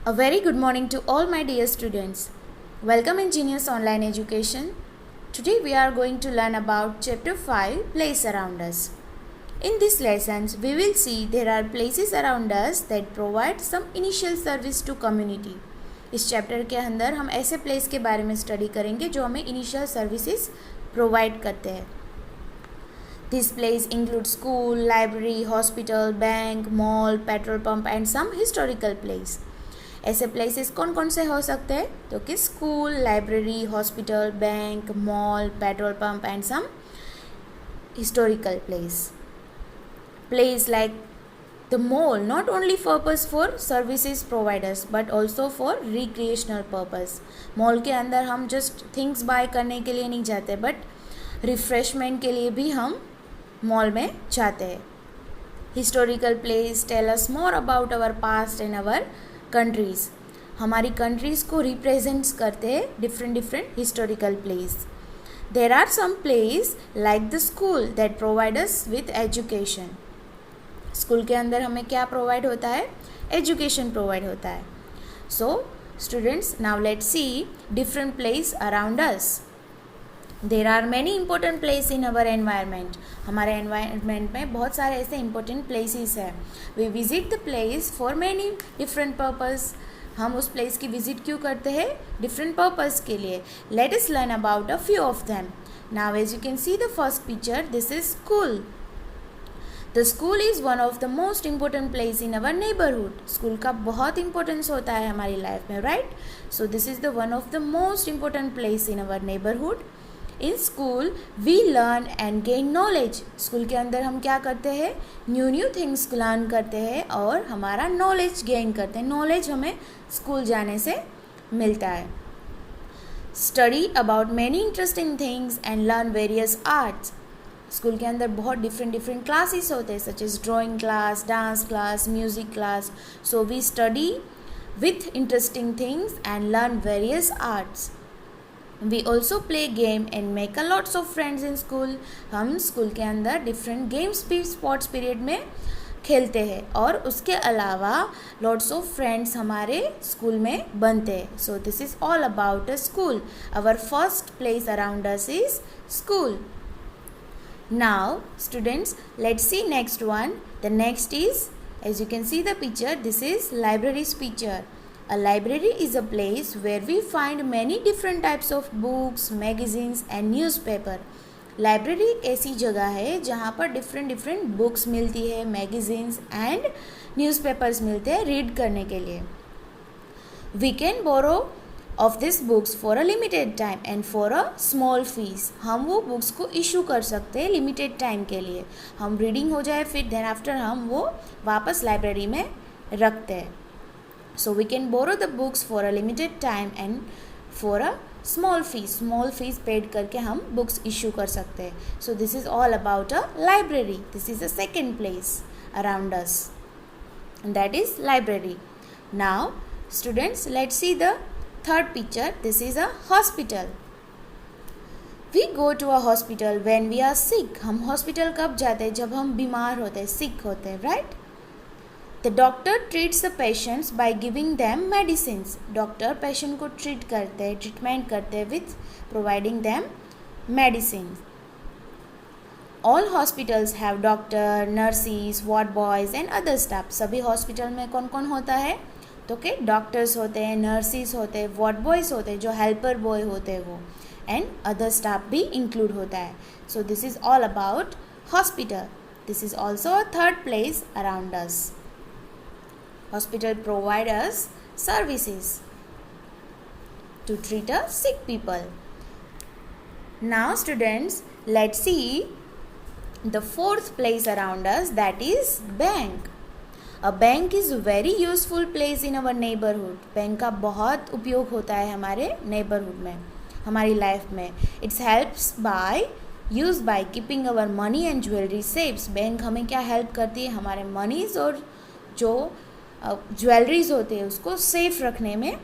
A very good morning to all my dear students. Welcome in Genius Online Education. Today we are going to learn about Chapter 5, Place Around Us. In these lessons, we will see there are places around us that provide some initial service to community. इस chapter के अंदर हम ऐसे place के बारे में study करेंगे जो हमें इनिशियल सर्विसेज प्रोवाइड करते हैं. These places include school, library, hospital, bank, mall, petrol pump and some historical place. ऐसे प्लेसेस कौन कौन से हो सकते हैं? तो कि school, library, hospital, bank, mall, petrol pump and some historical place. Place like the mall not only purpose for services providers but also for recreational purpose. Mall के अंदर हम जस्ट थिंग्स बाय करने के लिए नहीं जाते बट रिफ्रेशमेंट के लिए भी हम मॉल में जाते हैं. Historical place tell us more about our past and our countries. हमारी कंट्रीज़ को रिप्रेजेंट्स करते हैं different historical place. There are some place like the school that provide us with education. School के अंदर हमें क्या प्रोवाइड होता है? एजुकेशन प्रोवाइड होता है. So students, now let's see different place around us. There are many important place in our environment. हमारे environment में बहुत सारे ऐसे इंपॉर्टेंट प्लेसेस हैं. We visit the place for many different purpose. हम उस प्लेस की विजिट क्यों करते हैं? डिफरेंट पर्पस के लिए. Let us learn about a few of them. Now as you can see the first picture, this is school. The school is one of the most important place in our neighbourhood. School का बहुत importance होता है हमारी life में, right? So this is the one of the most important place in our neighbourhood. In school we learn and gain knowledge. School के अंदर हम क्या करते हैं? न्यू थिंग्स लर्न करते हैं और हमारा नॉलेज गेन करते हैं. नॉलेज हमें स्कूल जाने से मिलता है. Study about many interesting things and learn various arts. School के अंदर बहुत डिफरेंट क्लासेस होते हैं such as drawing class, dance class, music class. So we study with interesting things and learn various arts. We also play game and make a lots of friends in school. हम school के अंदर different games भी sports period में खेलते हैं और उसके अलावा लॉट्स ऑफ फ्रेंड्स हमारे स्कूल में बनते हैं. So this is all about a school. Our first place around us is school. Now students, let's see next one. The next is, as you can see the picture, this is library's picture. A library is a place where we find many different types of books, magazines and newspaper. Library एक ऐसी जगह है जहाँ पर different books मिलती है, magazines and newspapers मिलते हैं रीड करने के लिए. We can borrow of this books for a limited time and for a small fee. हम वो बुक्स को इशू कर सकते हैं लिमिटेड टाइम के लिए. हम रीडिंग हो जाए फिर देन आफ्टर हम वो वापस लाइब्रेरी में रखते हैं. So we can borrow the books for a limited time and for a small fees paid करके हम books issue कर सकते हैं. So this is all about a library. This is the second place around us, and that is library. Now students, let's see the third picture. This is a hospital. We go to a hospital when we are sick. हम hospital कब जाते हैं? जब हम बीमार होते हैं, sick होते हैं, right? The doctor treats the patients by giving them medicines. Doctor patient को ट्रीट करते हैं, ट्रीटमेंट करते हैं with providing them medicines. All hospitals have doctor, nurses, ward boys and other staff. सभी हॉस्पिटल में कौन कौन होता है? तो के डॉक्टर्स होते हैं, नर्सिस होते हैं, वार्ड बॉयज़ होते हैं, जो हेल्पर बॉय होते हैं वो, एंड अदर स्टाफ भी इंक्लूड होता है. सो this is all about hospital. This is also a third place around us. Hospital provide us services to treat us sick people. Now students, let's see the fourth place around us, that is bank. A bank is a very useful place in our neighborhood. Bank का बहुत उपयोग होता है हमारे neighborhood में, हमारी life में. It helps by used by keeping our money and jewelry safe. Bank हमें क्या हेल्प करती है? हमारे मनीज और जो ज्वेलरीज होते हैं उसको सेफ रखने में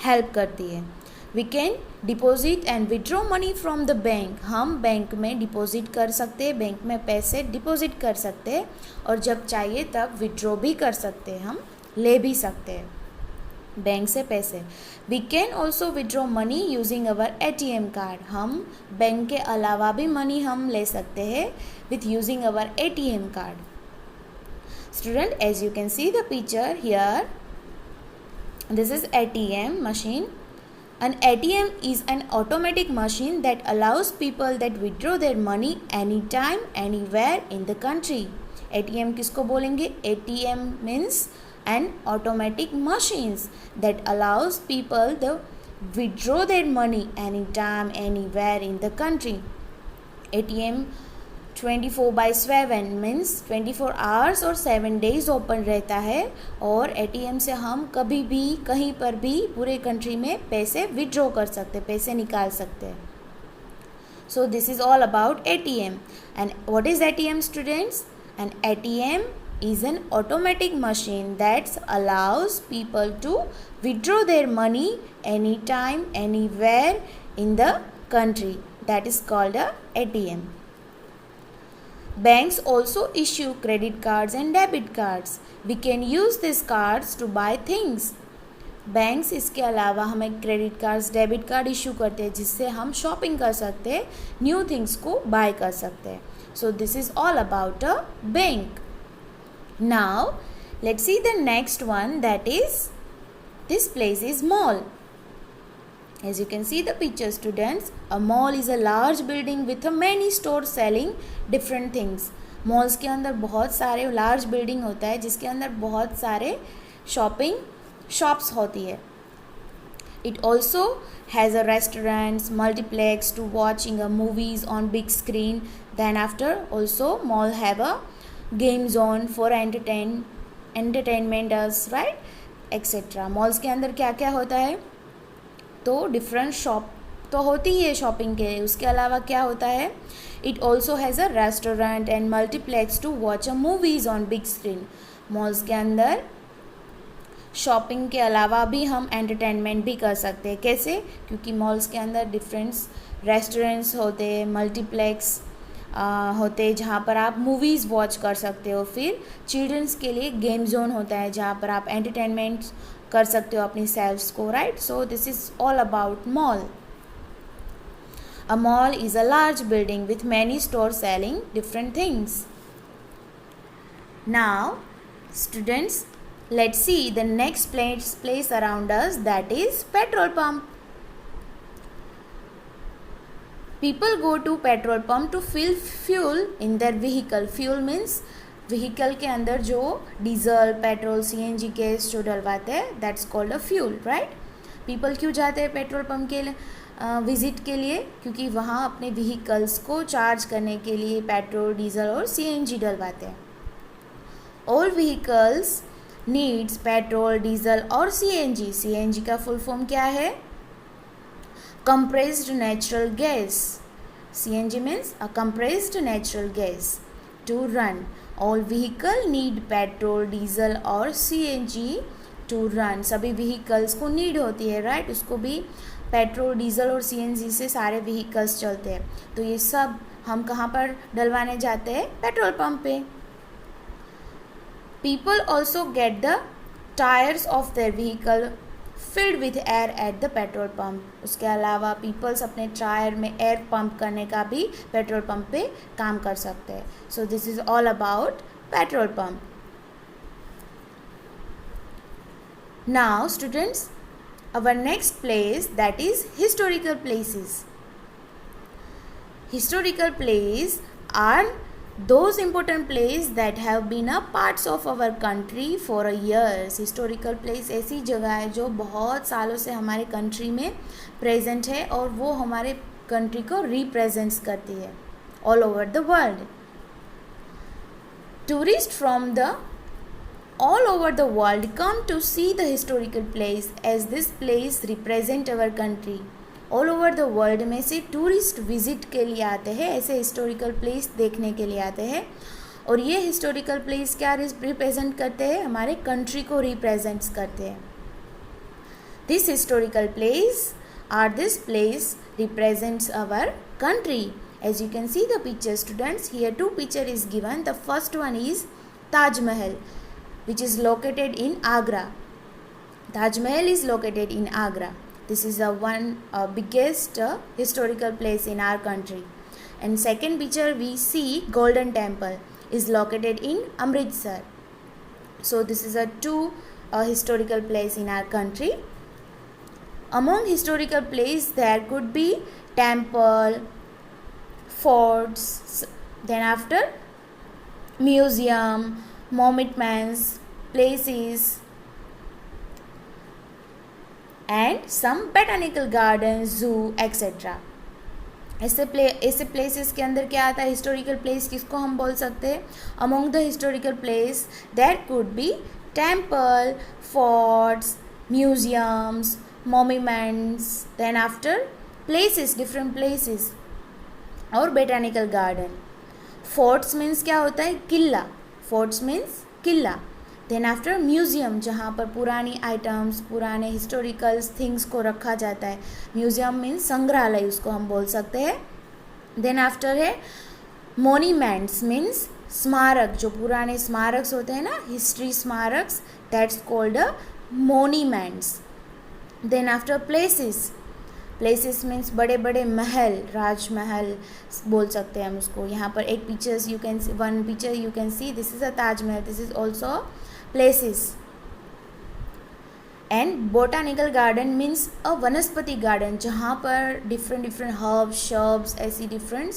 हेल्प करती है. We can deposit and withdraw money from the bank. हम बैंक में डिपॉजिट कर सकते हैं, बैंक में पैसे डिपॉजिट कर सकते हैं और जब चाहिए तब विड्रॉ भी कर सकते हैं, हम ले भी सकते हैं. बैंक से पैसे. We can also withdraw money using our ATM card. हम बैंक के अलावा भी मनी हम ले सकते हैं with using our ATM card. Student, as you can see the picture here, this is ATM machine. An ATM is an automatic machine that allows people that withdraw their money anytime, anywhere in the country. ATM किसको बोलेंगे? ATM means an automatic machines that allows people to withdraw their money anytime, anywhere in the country. ATM 24/7 means 24 hours और 7 days open रहता है और ATM से हम कभी भी कहीं पर भी पूरे कंट्री में पैसे विड्रॉ कर सकते, पैसे निकाल सकते हैं. So this is all about ATM. And what is ATM students? An ATM is an automatic machine that allows people to withdraw their money anytime, anywhere in the country. That is called a ATM. Banks also issue credit cards and debit cards. We can use these cards to buy things. Banks इसके अलावा हमें credit cards, debit card issue करते हैं जिससे हम shopping कर सकते हैं, न्यू थिंग्स को बाय कर सकते हैं. So this is all about a bank. Now let's see the next one, that is this place is mall. As you can see the picture students, a mall is a large building with a many stores selling different things. Malls के अंदर बहुत सारे large building होता है जिसके अंदर बहुत सारे shopping shops होती है. It also has a restaurants, multiplex to watching a movies on big screen. Then after also mall have a game zone for entertainment us, right, etc. Malls के अंदर क्या क्या होता है? तो डिफरेंट शॉप तो होती ही है शॉपिंग के लिए, उसके अलावा क्या होता है? It also has a restaurant and multiplex to watch a movies on big screen. Malls के अंदर शॉपिंग के अलावा भी हम एंटरटेनमेंट भी कर सकते हैं. कैसे? क्योंकि मॉल्स के अंदर डिफरेंट रेस्टोरेंट्स होते हैं, मल्टीप्लेक्स होते जहाँ पर आप मूवीज़ वॉच कर सकते हो. फिर चिल्ड्रंस के लिए गेम जोन होता है जहाँ पर आप एंटरटेनमेंट कर सकते हो अपनी सेल्फ्स को, right. So this is all about mall. A mall is a large building with many store selling different things. Now students, let's see the next place around us, that is petrol pump. People go to petrol pump to fill fuel in their vehicle. Fuel means vehicle के अंदर जो diesel, petrol, CNG gas जो डलवाते हैं, that's called a fuel, right? People क्यों जाते हैं petrol pump के विज़िट के लिए? क्योंकि वहाँ अपने व्हीकल्स को चार्ज करने के लिए पेट्रोल, डीजल और CNG डलवाते हैं. All vehicles needs petrol, diesel और CNG. CNG का फुल फॉर्म क्या है? compressed natural gas. CNG means a compressed natural gas to run. All vehicle need petrol, diesel और CNG to run. सभी vehicles को need होती है, right? उसको भी पेट्रोल, डीजल और CNG से सारे vehicles चलते हैं. तो ये सब हम कहाँ पर डलवाने जाते हैं? पेट्रोल पंप पे. People also get the tires of their vehicle filled with air at the petrol pump. उसके अलावा पीपल्स अपने टायर में एयर पंप करने का भी पेट्रोल पंप पे काम कर सकते हैं. So this is all about petrol pump. Now students, our next place, that is historical places. Historical places are those important places that have been a parts of our country for a years. Historical place ऐसी जगह है जो बहुत सालों से हमारे country में present है और वो हमारे कंट्री को रिप्रेजेंट्स करती है all over the world. Tourists from the all over the world come to see the historical place as this place represent our country. All over the world में से टूरिस्ट विज़िट के लिए आते हैं, ऐसे हिस्टोरिकल प्लेस देखने के लिए आते हैं. और ये हिस्टोरिकल प्लेस क्या रिप्रेजेंट करते हैं? हमारे कंट्री को रिप्रेजेंट्स करते हैं. This historical place are this place represents our country. As you can see the picture students, here two picture is given. The first one is Taj Mahal which is located in Agra. Taj Mahal is located in Agra. This is the one biggest historical place in our country. And second picture we see Golden Temple is located in Amritsar. So this is a two historical place in our country. Among historical place there could be temple, forts, then after museum, monuments, places, and some botanical gardens, zoo, etc. ऐसे places के अंदर क्या आता है? Historical place किसको हम बोल सकते हैं? Among the historical place there could be temple, forts, museums, monuments, then after places, different places और बोटानिकल गार्डन. फोर्ट्स मीन्स क्या होता है? किला. फोर्ट्स मीन्स किला. देन आफ्टर म्यूज़ियम, जहाँ पर पुरानी आइटम्स, पुराने हिस्टोरिकल थिंग्स को रखा जाता है. म्यूज़ियम मीन्स संग्रहालय, उसको हम बोल सकते हैं. देन आफ्टर है मोन्यूमेंट्स मीन्स स्मारक, जो पुराने स्मारक होते हैं ना, हिस्ट्री स्मारक, that's called a monuments. Then after places, places means बड़े बड़े महल, राजमहल बोल सकते हैं हम उसको. यहाँ पर एक pictures you can one picture you can C, this is a Taj Mahal, this is also places. And botanical garden means अ वनस्पति गार्डन, जहाँ पर डिफरेंट हर्ब्स, शर्ब्स, ऐसी डिफरेंट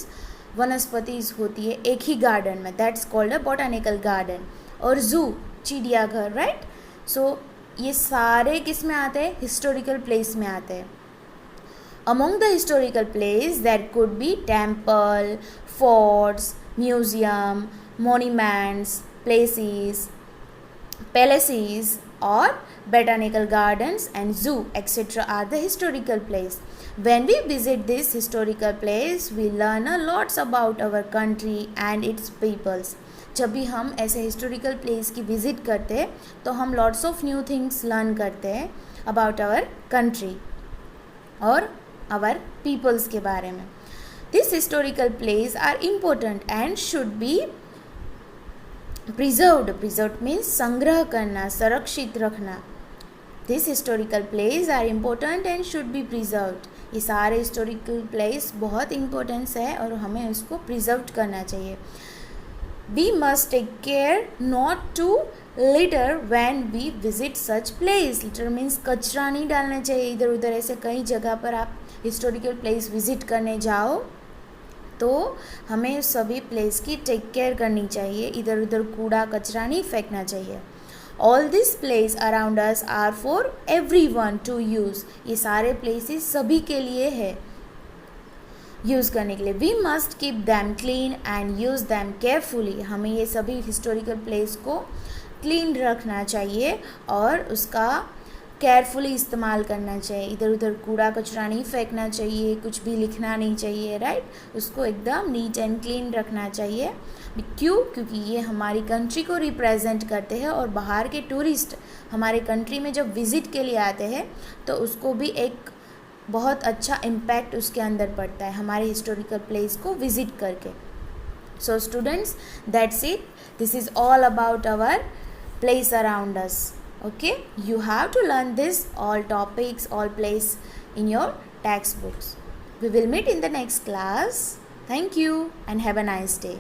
वनस्पतिज होती है एक ही गार्डन में, that's called a botanical garden. और जू, चिड़ियाघर, राइट. सो ये सारे किस में आते हैं? हिस्टोरिकल प्लेस में आते हैं. Among the historical places there could be temple, forts, museum, monuments, places, palaces or botanical gardens and zoo etc. are the historical place. When we visit this historical place, we learn a lots about our country and its peoples. जब भी हम ऐसे historical place की visit करते हैं तो हम lots of new things learn करते हैं अबाउट आवर कंट्री और our peoples के बारे में. These historical places are important and should be preserved. Preserved means संग्रह करना, संरक्षित रखना. These historical places are important and should be preserved. ये सारे historical place बहुत importance है और हमें उसको preserved करना चाहिए. We must take care not to litter when we visit such place. Litter means कचरा नहीं डालना चाहिए इधर उधर. ऐसे कई जगह पर आप हिस्टोरिकल प्लेस विज़िट करने जाओ तो हमें सभी प्लेस की टेक केयर करनी चाहिए, इधर उधर कूड़ा कचरा नहीं फेंकना चाहिए. All this place around us are for everyone to use. ये सारे प्लेसेस सभी के लिए है यूज़ करने के लिए. We must keep them clean and use them carefully. हमें ये सभी हिस्टोरिकल प्लेस को क्लीन रखना चाहिए और उसका केयरफुली इस्तेमाल करना चाहिए. इधर उधर कूड़ा कचरा नहीं फेंकना चाहिए, कुछ भी लिखना नहीं चाहिए, राइट. उसको एकदम नीट एंड क्लीन रखना चाहिए. क्यों? क्योंकि ये हमारी कंट्री को रिप्रेजेंट करते हैं और बाहर के टूरिस्ट हमारे कंट्री में जब विज़िट के लिए आते हैं तो उसको भी एक बहुत अच्छा इम्पैक्ट उसके अंदर पड़ता है हमारे हिस्टोरिकल प्लेस को विज़िट करके. So students, that's it. This is all about our place around us. Okay, you have to learn this all topics, all place in your textbooks. We will meet in the next class. Thank you and have a nice day.